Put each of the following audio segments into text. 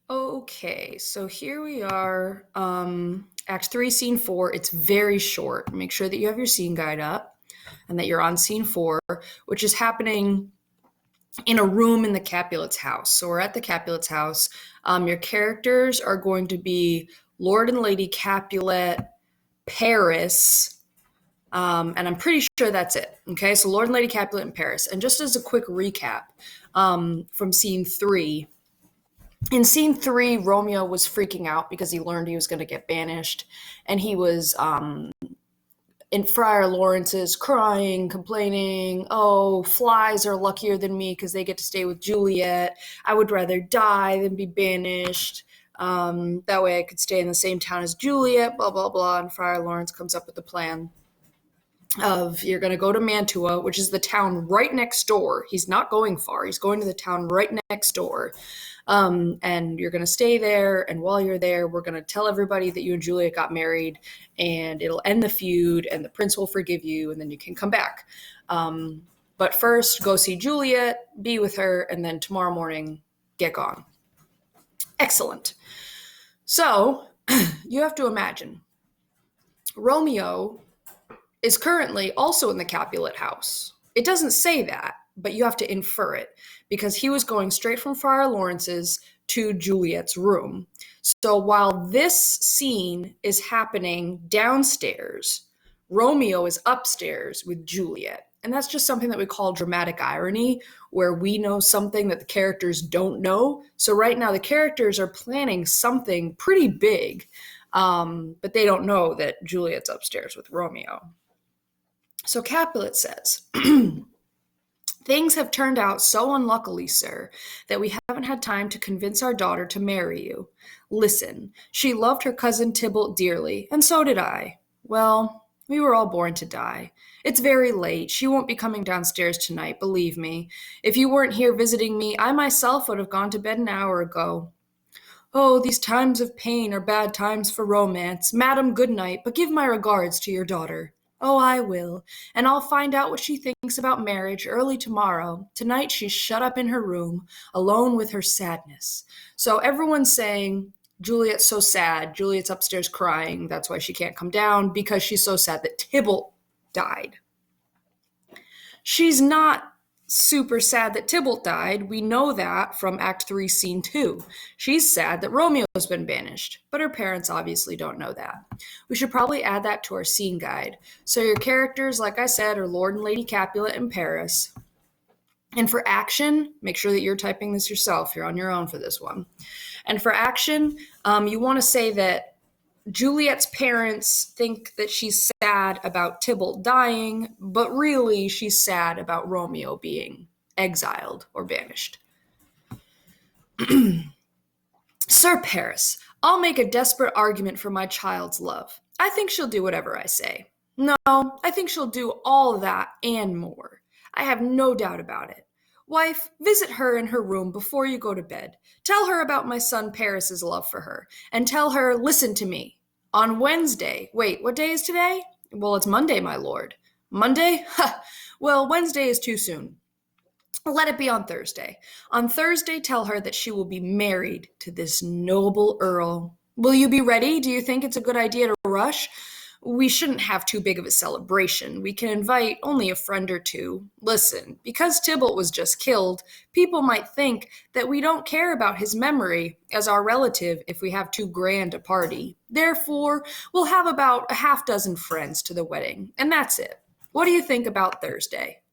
Okay, so here we are, Act 3, Scene 4. It's very short. Make sure that you have your scene guide up and that you're on Scene 4, which is happening in a room in the Capulets' house. So we're at the Capulets' house. Your characters are going to be Lord and Lady Capulet, Paris, and I'm pretty sure that's it. Okay, so Lord and Lady Capulet and Paris. And just as a quick recap from Scene 3, in scene 3, Romeo was freaking out because he learned he was going to get banished, and he was in Friar Lawrence's crying, complaining, "Oh, flies are luckier than me because they get to stay with Juliet. I would rather die than be banished. That way I could stay in the same town as Juliet, blah, blah, blah." And Friar Lawrence comes up with the plan of you're going to go to Mantua, which is the town right next door. He's not going far. He's going to the town right next door. And you're going to stay there. And while you're there, we're going to tell everybody that you and Juliet got married, and it'll end the feud, and the prince will forgive you, and then you can come back. But first, go see Juliet, be with her, and then tomorrow morning, get gone. Excellent. So you have to imagine Romeo is currently also in the Capulet house. It doesn't say that, but you have to infer it because he was going straight from Friar Lawrence's to Juliet's room. So while this scene is happening downstairs, Romeo is upstairs with Juliet. And that's just something that we call dramatic irony, where we know something that the characters don't know. So right now, the characters are planning something pretty big, but they don't know that Juliet's upstairs with Romeo. So Capulet says, "Things have turned out so unluckily, sir, that we haven't had time to convince our daughter to marry you. Listen, she loved her cousin Tybalt dearly, and so did I. Well, we were all born to die. It's very late. She won't be coming downstairs tonight, believe me. If you weren't here visiting me, I myself would have gone to bed an hour ago. Oh, these times of pain are bad times for romance. Madam, good night, but give my regards to your daughter." "Oh, I will, and I'll find out what she thinks about marriage early tomorrow. Tonight she's shut up in her room, alone with her sadness." So everyone's saying, Juliet's so sad. Juliet's upstairs crying. That's why she can't come down, because she's so sad that Tybalt died. She's not super sad that Tybalt died. We know that from Act 3, Scene 2. She's sad that Romeo's been banished, but her parents obviously don't know that. We should probably add that to our scene guide. So your characters, like I said, are Lord and Lady Capulet and Paris. And for action, make sure that you're typing this yourself. You're on your own for this one. And for action, you want to say that Juliet's parents think that she's sad about Tybalt dying, but really she's sad about Romeo being exiled or banished. "Sir Paris, I'll make a desperate argument for my child's love. I think she'll do whatever I say. No, I think she'll do all that and more. I have no doubt about it. Wife, visit her in her room before you go to bed. Tell her about my son Paris's love for her, and tell her, listen to me. On Wednesday, wait, what day is today? Well, it's Monday, my lord. Monday? Ha! Well, Wednesday is too soon. Let it be on Thursday. On Thursday, tell her that she will be married to this noble earl. Will you be ready? Do you think it's a good idea to rush? We shouldn't have too big of a celebration. We can invite only a friend or two. Listen, because Tybalt was just killed, people might think that we don't care about his memory as our relative if we have too grand a party. Therefore, we'll have about a half dozen friends to the wedding, and that's it. What do you think about Thursday?"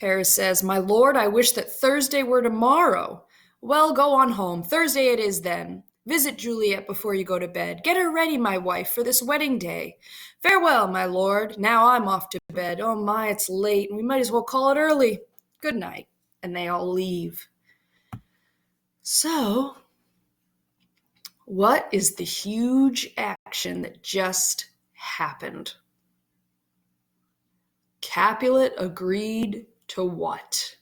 Paris says, "My lord, I wish that Thursday were tomorrow." "Well, go on home. Thursday it is then. Visit Juliet before you go to bed. Get her ready, my wife, for this wedding day. Farewell, my lord. Now I'm off to bed. Oh my, it's late, and we might as well call it early. Good night." And they all leave. So, what is the huge action that just happened? Capulet agreed to what?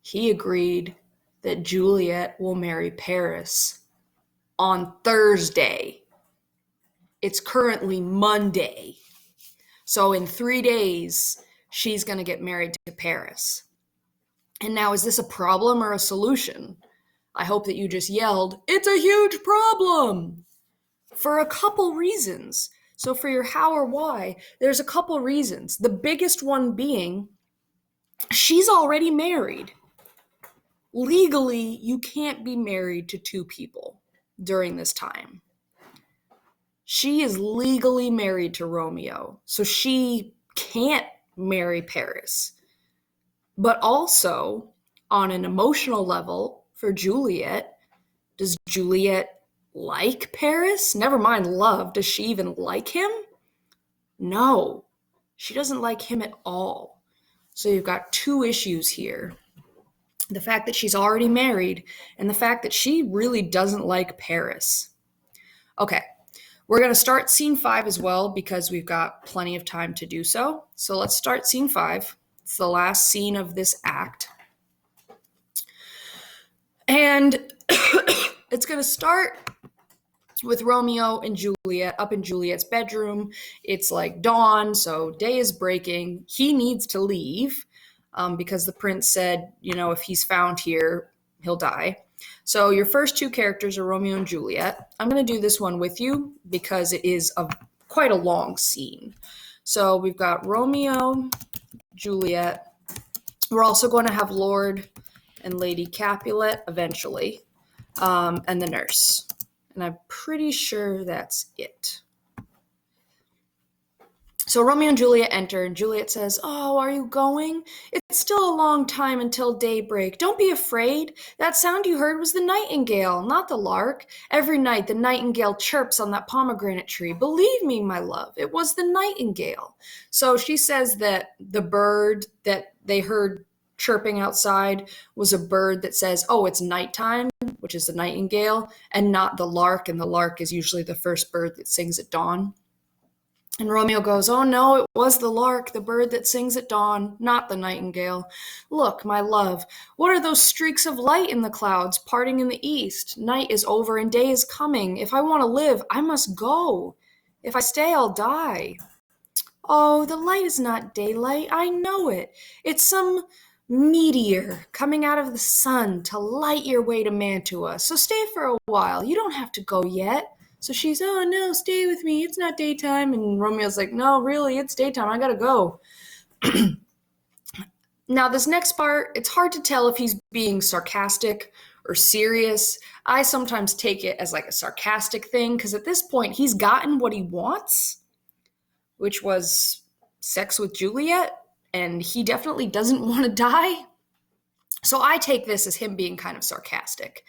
He agreed that Juliet will marry Paris on Thursday. It's currently Monday. So in 3 days, she's going to get married to Paris. And now, is this a problem or a solution? I hope that you just yelled, "It's a huge problem!" For a couple reasons. So for your how or why, there's a couple reasons. The biggest one being, she's already married. Legally, you can't be married to two people during this time. She is legally married to Romeo, so she can't marry Paris. But also, on an emotional level, for Juliet, does Juliet like Paris? Never mind love. Does she even like him? No, she doesn't like him at all. So you've got two issues here. The fact that she's already married and the fact that she really doesn't like Paris. Okay, we're going to start scene 5 as well because we've got plenty of time to do so. So let's start scene 5. It's the last scene of this act. And it's going to start with Romeo and Juliet up in Juliet's bedroom. It's like dawn, so day is breaking. He needs to leave because the prince said, if he's found here, he'll die. So your first two characters are Romeo and Juliet. I'm going to do this one with you because it is quite a long scene. So we've got Romeo, Juliet. We're also going to have Lord and Lady Capulet eventually, and the nurse. And I'm pretty sure that's it. So Romeo and Juliet enter, and Juliet says, "Oh, are you going? It's still a long time until daybreak. Don't be afraid. That sound you heard was the nightingale, not the lark. Every night the nightingale chirps on that pomegranate tree. Believe me, my love, it was the nightingale." So she says that the bird that they heard chirping outside was a bird that says, "Oh, it's nighttime," which is the nightingale, and not the lark, and the lark is usually the first bird that sings at dawn. And Romeo goes, "Oh no, it was the lark, the bird that sings at dawn, not the nightingale. Look, my love, what are those streaks of light in the clouds parting in the east? Night is over and day is coming. If I want to live, I must go. If I stay, I'll die." "Oh, the light is not daylight, I know it. It's some meteor coming out of the sun to light your way to Mantua. So stay for a while. You don't have to go yet." So she's, "Oh no, stay with me. It's not daytime." And Romeo's like, "No, really, it's daytime. I gotta go." Now, this next part, it's hard to tell if he's being sarcastic or serious. I sometimes take it as like a sarcastic thing because at this point, he's gotten what he wants, which was sex with Juliet, and he definitely doesn't want to die. So I take this as him being kind of sarcastic.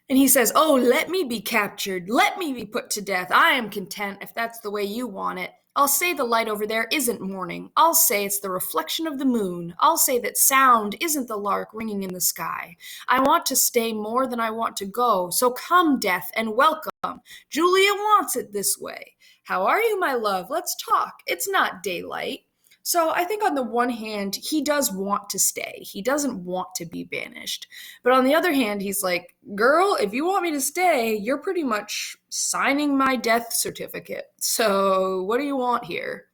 And he says, "Oh, let me be captured. Let me be put to death. I am content if that's the way you want it. I'll say the light over there isn't morning. I'll say it's the reflection of the moon. I'll say that sound isn't the lark ringing in the sky. I want to stay more than I want to go. So come, death, and welcome. Julia wants it this way. How are you, my love? Let's talk. It's not daylight." So I think on the one hand, he does want to stay. He doesn't want to be banished. But on the other hand, he's like, "Girl, if you want me to stay, you're pretty much signing my death certificate. So what do you want here?"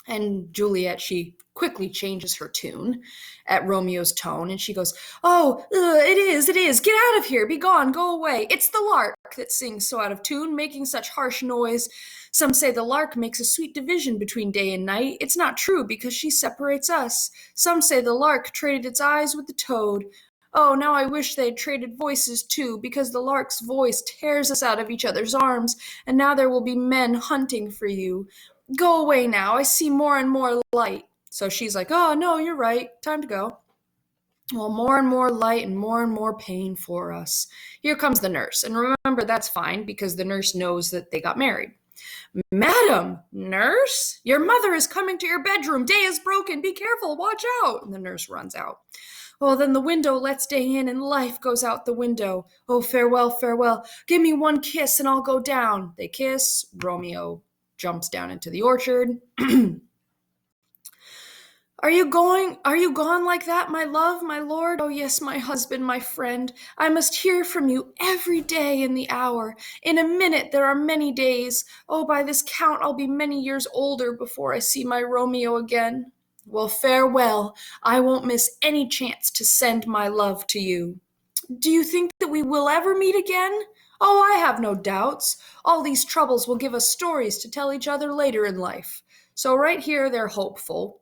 And Juliet, she quickly changes her tune at Romeo's tone, and she goes, "Oh, it is. Get out of here. Be gone. Go away. It's the lark that sings so out of tune, making such harsh noise. Some say the lark makes a sweet division between day and night. It's not true because she separates us. Some say the lark traded its eyes with the toad. Oh, now I wish they had traded voices too, because the lark's voice tears us out of each other's arms, and now there will be men hunting for you. Go away now. I see more and more light." So she's like, "Oh, no, you're right. Time to go." Well, more and more light and more pain for us. Here comes the nurse. And remember, that's fine because the nurse knows that they got married. "Madam, nurse, your mother is coming to your bedroom. Day is broken. Be careful. Watch out." And the nurse runs out. "Oh, then the window lets day in and life goes out the window. Oh, farewell, farewell. Give me one kiss and I'll go down." They kiss. Romeo jumps down into the orchard. All Are you gone like that, my love, my lord? Oh, yes, my husband, my friend. I must hear from you every day in the hour. In a minute there are many days. Oh, by this count I'll be many years older before I see my Romeo again. Well, farewell. I won't miss any chance to send my love to you. Do you think that we will ever meet again? Oh, I have no doubts. All these troubles will give us stories to tell each other later in life. So right here, they're hopeful.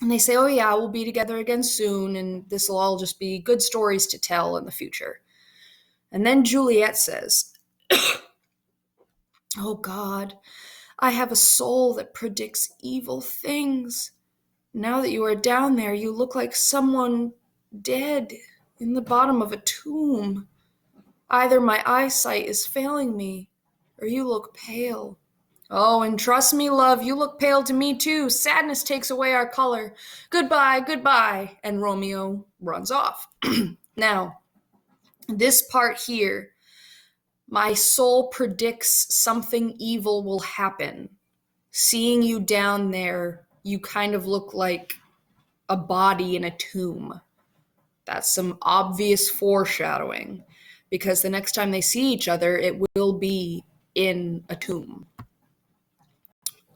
And they say, oh, yeah, we'll be together again soon, and this will all just be good stories to tell in the future. And then Juliet says, oh, God, I have a soul that predicts evil things. Now that you are down there, you look like someone dead in the bottom of a tomb. Either my eyesight is failing me, or you look pale. Oh, and trust me, love, you look pale to me too. Sadness takes away our color. Goodbye, goodbye. And Romeo runs off. Now, this part here, my soul predicts something evil will happen. Seeing you down there, you kind of look like a body in a tomb. That's some obvious foreshadowing, because the next time they see each other, it will be in a tomb.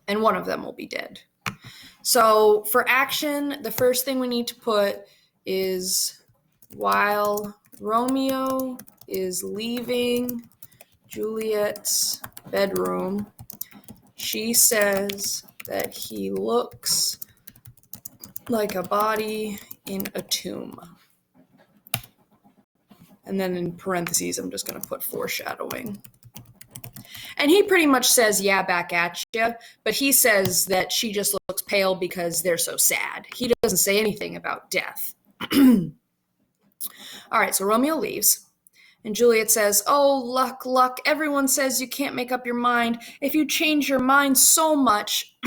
And one of them will be dead. So for action, the first thing we need to put is while Romeo is leaving Juliet's bedroom, she says that he looks like a body in a tomb. And then in parentheses, I'm just going to put foreshadowing. And he pretty much says, yeah, back at you. But he says that she just looks pale because they're so sad. He doesn't say anything about death. All right, so Romeo leaves. And Juliet says, oh, luck, luck. Everyone says you can't make up your mind. If you change your mind so much,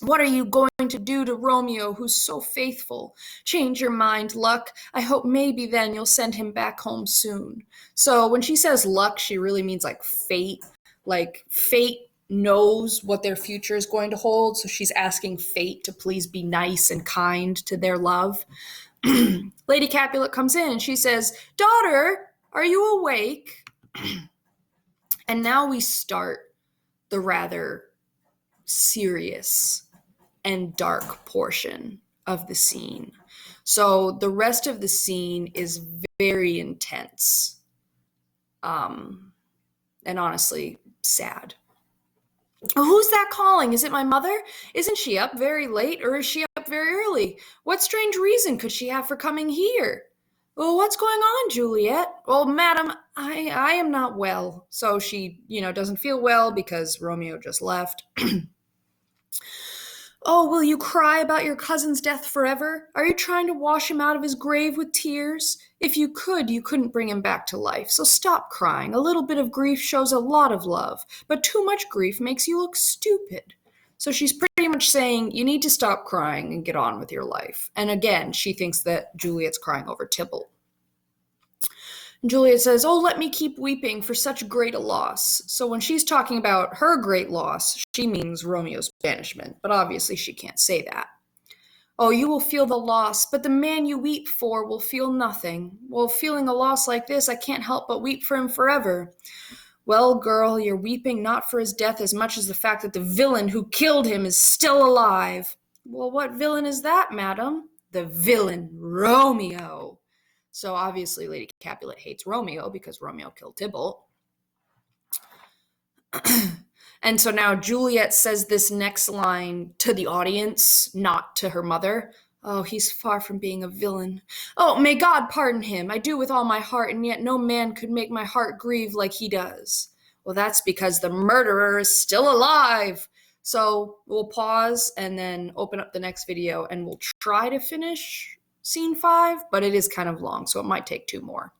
what are you going to do to Romeo, who's so faithful? Change your mind, luck. I hope maybe then you'll send him back home soon. So when she says luck, she really means like fate. Like fate knows what their future is going to hold. So she's asking fate to please be nice and kind to their love. Lady Capulet comes in and she says, daughter, are you awake? And now we start the rather serious and dark portion of the scene. So the rest of the scene is very intense, and honestly sad. Who's that calling? Is it my mother? Isn't she up very late, or is she up very early? What strange reason could she have for coming here? Well, what's going on, Juliet? Well, madam, I am not well. So she, doesn't feel well because Romeo just left. Oh, will you cry about your cousin's death forever? Are you trying to wash him out of his grave with tears? If you could, you couldn't bring him back to life, so stop crying. A little bit of grief shows a lot of love, but too much grief makes you look stupid. So she's pretty much saying, you need to stop crying and get on with your life. And again, she thinks that Juliet's crying over Tybalt. Juliet says, oh, let me keep weeping for such great a loss. So when she's talking about her great loss, she means Romeo's banishment, but obviously she can't say that. Oh, you will feel the loss, but the man you weep for will feel nothing. Well, feeling a loss like this, I can't help but weep for him forever. Well, girl, you're weeping not for his death as much as the fact that the villain who killed him is still alive. Well, what villain is that, madam? The villain, Romeo. So obviously Lady Capulet hates Romeo because Romeo killed Tybalt. And so now Juliet says this next line to the audience, not to her mother. Oh, he's far from being a villain. Oh, may God pardon him. I do with all my heart, and yet no man could make my heart grieve like he does. Well, that's because the murderer is still alive. So we'll pause and then open up the next video, and we'll try to finish Scene 5, but it is kind of long, so it might take 2 more.